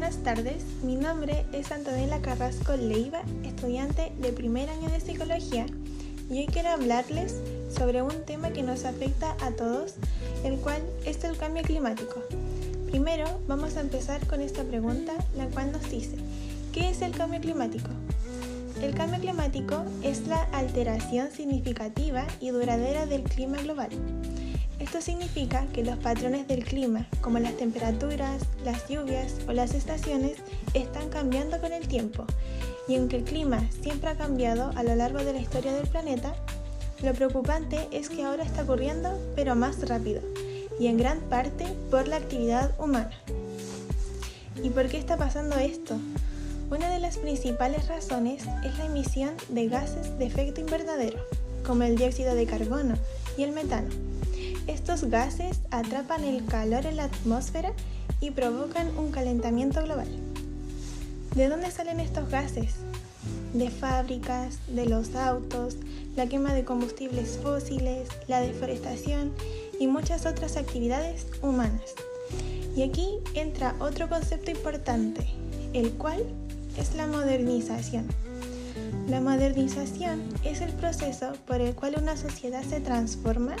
Buenas tardes, mi nombre es Antonella Carrasco Leiva, estudiante de primer año de Psicología, y hoy quiero hablarles sobre un tema que nos afecta a todos, el cual es el cambio climático. Primero vamos a empezar con esta pregunta, la cual nos dice, ¿qué es el cambio climático? El cambio climático es la alteración significativa y duradera del clima global. Esto significa que los patrones del clima, como las temperaturas, las lluvias o las estaciones, están cambiando con el tiempo. Y aunque el clima siempre ha cambiado a lo largo de la historia del planeta, lo preocupante es que ahora está ocurriendo, pero más rápido, y en gran parte por la actividad humana. ¿Y por qué está pasando esto? Una de las principales razones es la emisión de gases de efecto invernadero, como el dióxido de carbono y el metano. Estos gases atrapan el calor en la atmósfera y provocan un calentamiento global. ¿De dónde salen estos gases? De fábricas, de los autos, la quema de combustibles fósiles, la deforestación y muchas otras actividades humanas. Y aquí entra otro concepto importante, el cual es la modernización. La modernización es el proceso por el cual una sociedad se transforma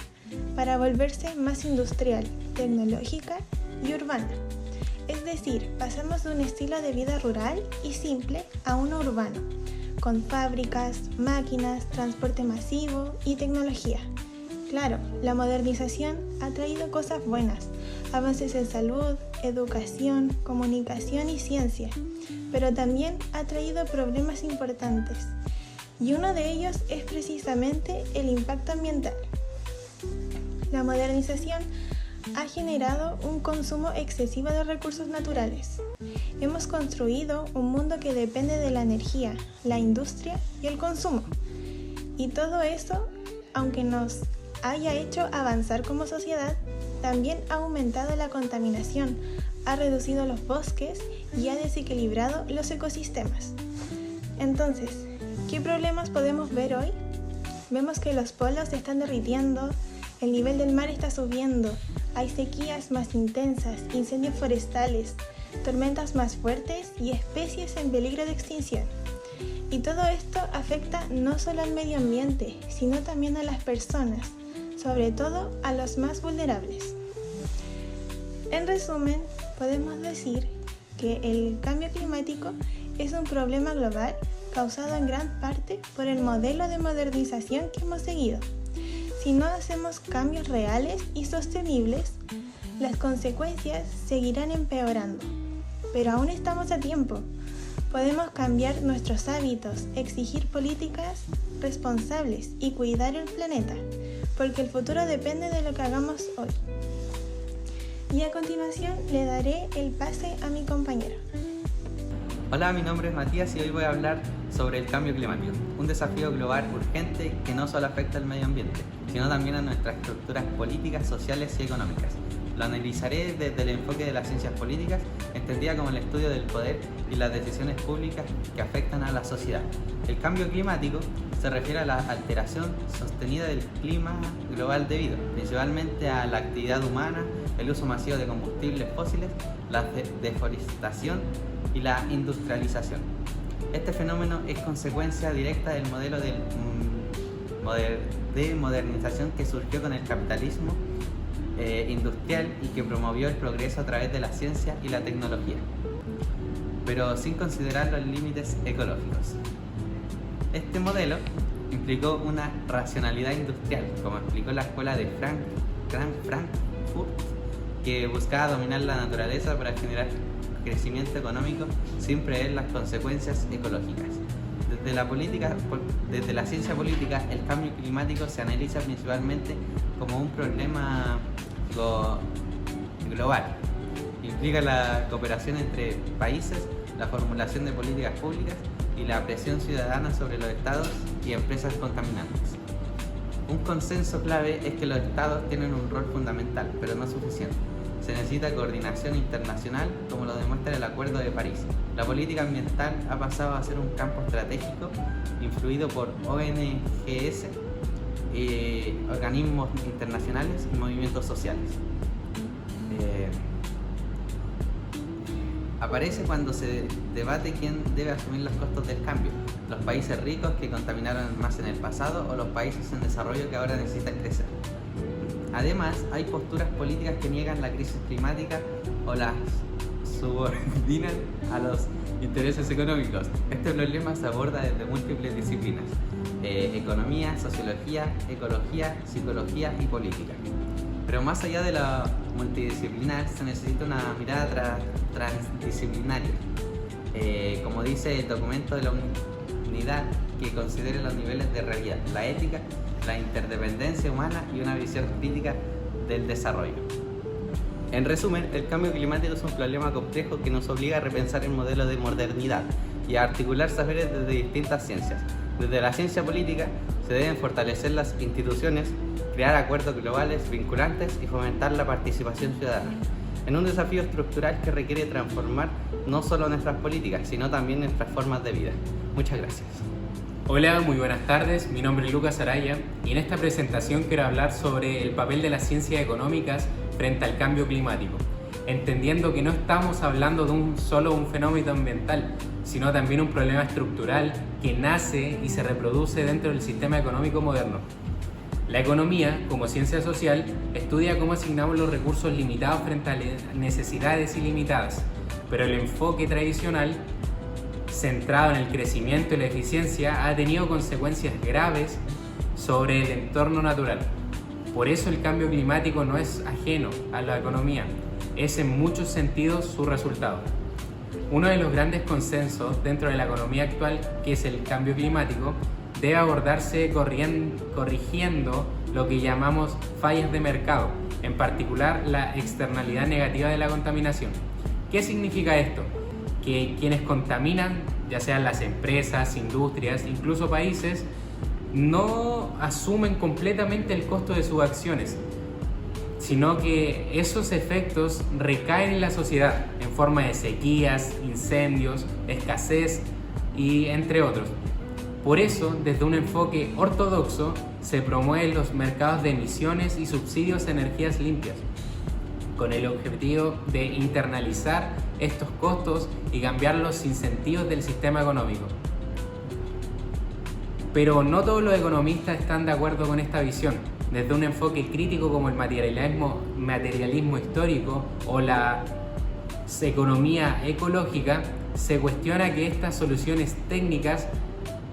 para volverse más industrial, tecnológica y urbana. Es decir, pasamos de un estilo de vida rural y simple a uno urbano, con fábricas, máquinas, transporte masivo y tecnología. Claro, la modernización ha traído cosas buenas, avances en salud, educación, comunicación y ciencia, pero también ha traído problemas importantes, y uno de ellos es precisamente el impacto ambiental. La modernización ha generado un consumo excesivo de recursos naturales. Hemos construido un mundo que depende de la energía, la industria y el consumo. Y todo eso, aunque nos haya hecho avanzar como sociedad, también ha aumentado la contaminación, ha reducido los bosques y ha desequilibrado los ecosistemas. Entonces, ¿qué problemas podemos ver hoy? Vemos que los polos se están derritiendo, el nivel del mar está subiendo, hay sequías más intensas, incendios forestales, tormentas más fuertes y especies en peligro de extinción. Y todo esto afecta no solo al medio ambiente, sino también a las personas, sobre todo a los más vulnerables. En resumen, podemos decir que el cambio climático es un problema global causado en gran parte por el modelo de modernización que hemos seguido. Si no hacemos cambios reales y sostenibles, las consecuencias seguirán empeorando. Pero aún estamos a tiempo. Podemos cambiar nuestros hábitos, exigir políticas responsables y cuidar el planeta, porque el futuro depende de lo que hagamos hoy. Y a continuación le daré el pase a mi compañero. Hola, mi nombre es Matías y hoy voy a hablar sobre el cambio climático, un desafío global urgente que no solo afecta al medio ambiente, sino también a nuestras estructuras políticas, sociales y económicas. Lo analizaré desde el enfoque de las ciencias políticas, entendida como el estudio del poder y las decisiones públicas que afectan a la sociedad. El cambio climático se refiere a la alteración sostenida del clima global debido principalmente a la actividad humana, el uso masivo de combustibles fósiles, la deforestación y la industrialización. Este fenómeno es consecuencia directa del modelo de modernización que surgió con el capitalismo industrial y que promovió el progreso a través de la ciencia y la tecnología, pero sin considerar los límites ecológicos. Este modelo implicó una racionalidad industrial, como explicó la escuela de Frankfurt, que buscaba dominar la naturaleza para generar crecimiento económico sin prever las consecuencias ecológicas. Desde la ciencia política, el cambio climático se analiza principalmente como un problema global. Implica la cooperación entre países, la formulación de políticas públicas y la presión ciudadana sobre los estados y empresas contaminantes. Un consenso clave es que los estados tienen un rol fundamental, pero no suficiente. Se necesita coordinación internacional, como lo demuestra el Acuerdo de París. La política ambiental ha pasado a ser un campo estratégico influido por ONGs, organismos internacionales y movimientos sociales. Aparece cuando se debate quién debe asumir los costos del cambio, los países ricos que contaminaron más en el pasado o los países en desarrollo que ahora necesitan crecer. Además, hay posturas políticas que niegan la crisis climática o las subordinan a los intereses económicos. Este problema se aborda desde múltiples disciplinas: economía, sociología, ecología, psicología y política. Pero más allá de lo multidisciplinar, se necesita una mirada transdisciplinaria, como dice el documento de la unidad, que considere los niveles de realidad, la ética, la interdependencia humana y una visión crítica del desarrollo. En resumen, el cambio climático es un problema complejo que nos obliga a repensar el modelo de modernidad y a articular saberes desde distintas ciencias. Desde la ciencia política se deben fortalecer las instituciones, crear acuerdos globales vinculantes y fomentar la participación ciudadana, en un desafío estructural que requiere transformar no solo nuestras políticas, sino también nuestras formas de vida. Muchas gracias. Hola, muy buenas tardes, mi nombre es Lucas Araya y en esta presentación quiero hablar sobre el papel de las ciencias económicas frente al cambio climático, entendiendo que no estamos hablando de solo un fenómeno ambiental, sino también un problema estructural que nace y se reproduce dentro del sistema económico moderno. La economía, como ciencia social, estudia cómo asignamos los recursos limitados frente a necesidades ilimitadas, pero el enfoque tradicional, centrado en el crecimiento y la eficiencia, ha tenido consecuencias graves sobre el entorno natural. Por eso el cambio climático no es ajeno a la economía, es en muchos sentidos su resultado. Uno de los grandes consensos dentro de la economía actual, que es el cambio climático, debe abordarse corrigiendo lo que llamamos fallas de mercado, en particular la externalidad negativa de la contaminación. ¿Qué significa esto? Que quienes contaminan, ya sean las empresas, industrias, incluso países, no asumen completamente el costo de sus acciones, sino que esos efectos recaen en la sociedad en forma de sequías, incendios, escasez y entre otros. Por eso, desde un enfoque ortodoxo, se promueven los mercados de emisiones y subsidios a energías limpias, con el objetivo de internalizar estos costos y cambiar los incentivos del sistema económico. Pero no todos los economistas están de acuerdo con esta visión. Desde un enfoque crítico como el materialismo histórico o la economía ecológica, se cuestiona que estas soluciones técnicas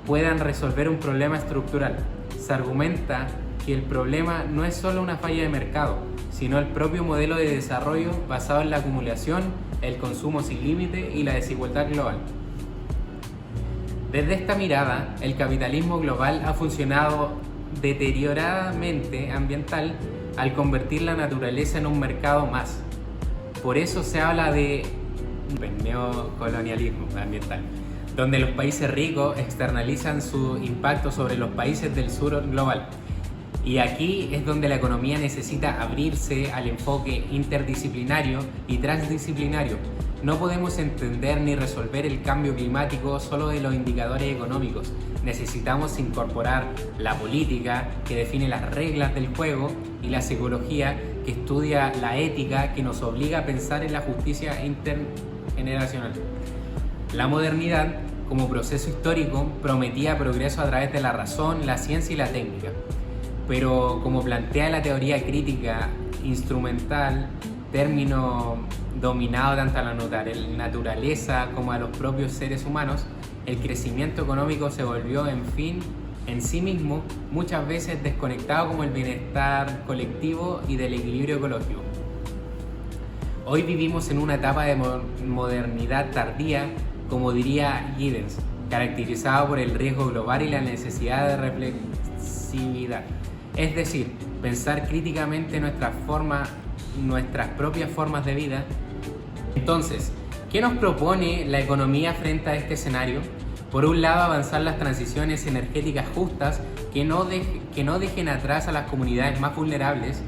puedan resolver un problema estructural. Se argumenta que el problema no es solo una falla de mercado, sino el propio modelo de desarrollo basado en la acumulación, el consumo sin límite y la desigualdad global. Desde esta mirada, el capitalismo global ha funcionado deterioradamente ambiental al convertir la naturaleza en un mercado más. Por eso se habla de neocolonialismo ambiental, donde los países ricos externalizan su impacto sobre los países del sur global. Y aquí es donde la economía necesita abrirse al enfoque interdisciplinario y transdisciplinario. No podemos entender ni resolver el cambio climático solo de los indicadores económicos. Necesitamos incorporar la política, que define las reglas del juego, y la psicología, que estudia la ética, que nos obliga a pensar en la justicia intergeneracional. La modernidad, como proceso histórico, prometía progreso a través de la razón, la ciencia y la técnica. Pero como plantea la teoría crítica instrumental, término dominado tanto a la naturaleza como a los propios seres humanos, el crecimiento económico se volvió, en sí mismo, muchas veces desconectado como el bienestar colectivo y del equilibrio ecológico. Hoy vivimos en una etapa de modernidad tardía, como diría Giddens, caracterizada por el riesgo global y la necesidad de reflexividad. Es decir, pensar críticamente nuestras propias formas de vida. Entonces, ¿qué nos propone la economía frente a este escenario? Por un lado, avanzar las transiciones energéticas justas que no dejen atrás a las comunidades más vulnerables.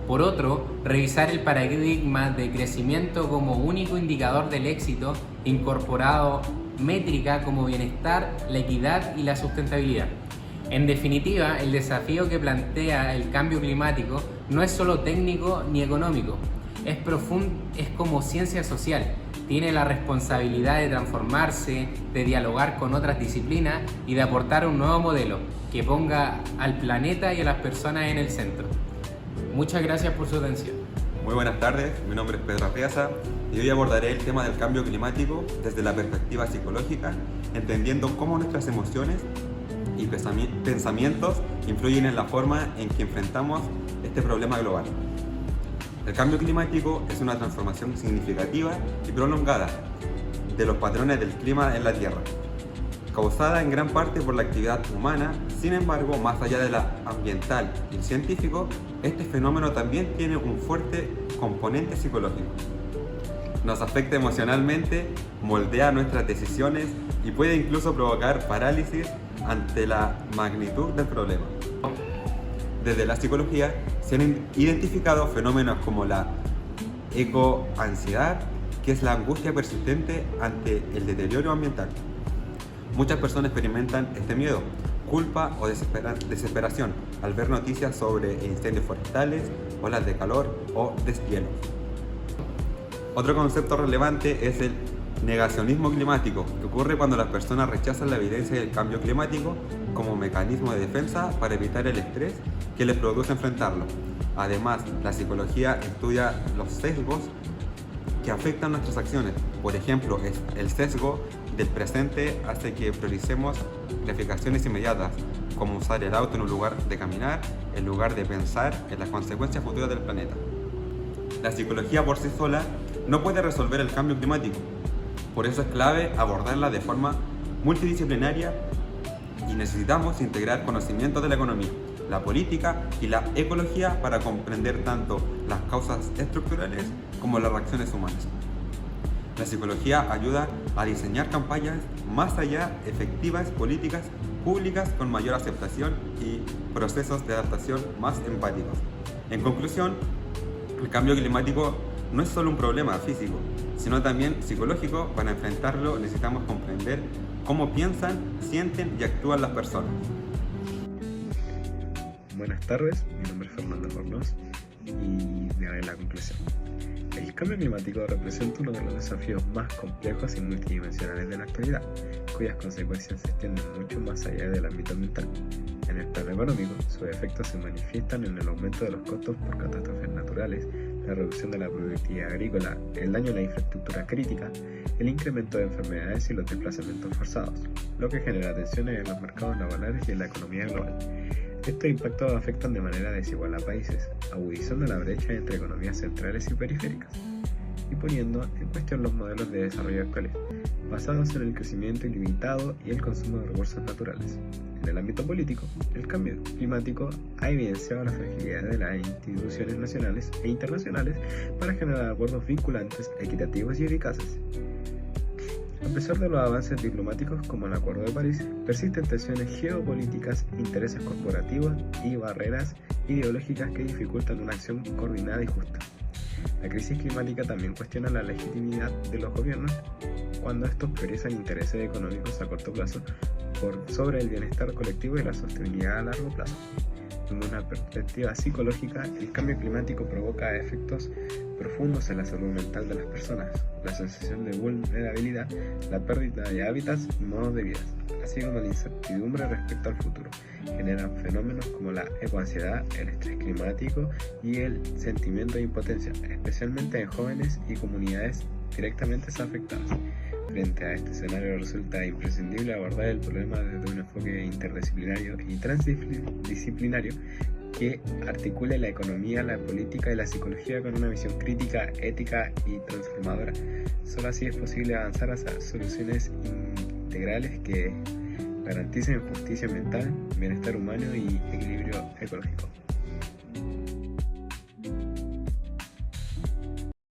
Por otro, revisar el paradigma de crecimiento como único indicador del éxito, incorporado métrica como bienestar, la equidad y la sustentabilidad. En definitiva, el desafío que plantea el cambio climático no es solo técnico ni económico, es como ciencia social, tiene la responsabilidad de transformarse, de dialogar con otras disciplinas y de aportar un nuevo modelo que ponga al planeta y a las personas en el centro. Muchas gracias por su atención. Muy buenas tardes, mi nombre es Pedro Arriaza y hoy abordaré el tema del cambio climático desde la perspectiva psicológica, entendiendo cómo nuestras emociones y pensamientos influyen en la forma en que enfrentamos este problema global. El cambio climático es una transformación significativa y prolongada de los patrones del clima en la Tierra, causada en gran parte por la actividad humana. Sin embargo, más allá de la ambiental y científico, este fenómeno también tiene un fuerte componente psicológico. Nos afecta emocionalmente, moldea nuestras decisiones y puede incluso provocar parálisis ante la magnitud del problema. Desde la psicología se han identificado fenómenos como la ecoansiedad, que es la angustia persistente ante el deterioro ambiental. Muchas personas experimentan este miedo, culpa o desesperación al ver noticias sobre incendios forestales, olas de calor o deshielos. Otro concepto relevante es el negacionismo climático, que ocurre cuando las personas rechazan la evidencia del cambio climático como mecanismo de defensa para evitar el estrés que les produce enfrentarlo. Además, la psicología estudia los sesgos que afectan nuestras acciones. Por ejemplo, el sesgo del presente hace que prioricemos gratificaciones inmediatas, como usar el auto en un lugar de caminar, en lugar de pensar en las consecuencias futuras del planeta. La psicología por sí sola no puede resolver el cambio climático. Por eso es clave abordarla de forma multidisciplinaria y necesitamos integrar conocimientos de la economía, la política y la ecología para comprender tanto las causas estructurales como las reacciones humanas. La psicología ayuda a diseñar campañas más allá efectivas, políticas públicas con mayor aceptación y procesos de adaptación más empáticos. En conclusión, el cambio climático no es solo un problema físico, sino también psicológico. Para enfrentarlo necesitamos comprender cómo piensan, sienten y actúan las personas. Buenas tardes, mi nombre es Fernando Fornos y me haré la conclusión. El cambio climático representa uno de los desafíos más complejos y multidimensionales de la actualidad, cuyas consecuencias se extienden mucho más allá del ámbito ambiental. En el plano económico, sus efectos se manifiestan en el aumento de los costos por catástrofes naturales, la reducción de la productividad agrícola, el daño a la infraestructura crítica, el incremento de enfermedades y los desplazamientos forzados, lo que genera tensiones en los mercados laborales y en la economía global. Estos impactos afectan de manera desigual a países, agudizando la brecha entre economías centrales y periféricas, y poniendo en cuestión los modelos de desarrollo actuales, basados en el crecimiento ilimitado y el consumo de recursos naturales. En el ámbito político, el cambio climático ha evidenciado la fragilidad de las instituciones nacionales e internacionales para generar acuerdos vinculantes, equitativos y eficaces. A pesar de los avances diplomáticos como el Acuerdo de París, persisten tensiones geopolíticas, intereses corporativos y barreras ideológicas que dificultan una acción coordinada y justa. La crisis climática también cuestiona la legitimidad de los gobiernos cuando estos priorizan intereses económicos a corto plazo por sobre el bienestar colectivo y la sostenibilidad a largo plazo. Desde una perspectiva psicológica, el cambio climático provoca efectos profundos en la salud mental de las personas, la sensación de vulnerabilidad, la pérdida de hábitats y modos de vida, así como la incertidumbre respecto al futuro. Generan fenómenos como la ecoansiedad, el estrés climático y el sentimiento de impotencia, especialmente en jóvenes y comunidades directamente afectadas. Frente a este escenario resulta imprescindible abordar el problema desde un enfoque interdisciplinario y transdisciplinario que articule la economía, la política y la psicología con una visión crítica, ética y transformadora. Solo así es posible avanzar hacia soluciones integrales que garanticen justicia ambiental, bienestar humano y equilibrio ecológico.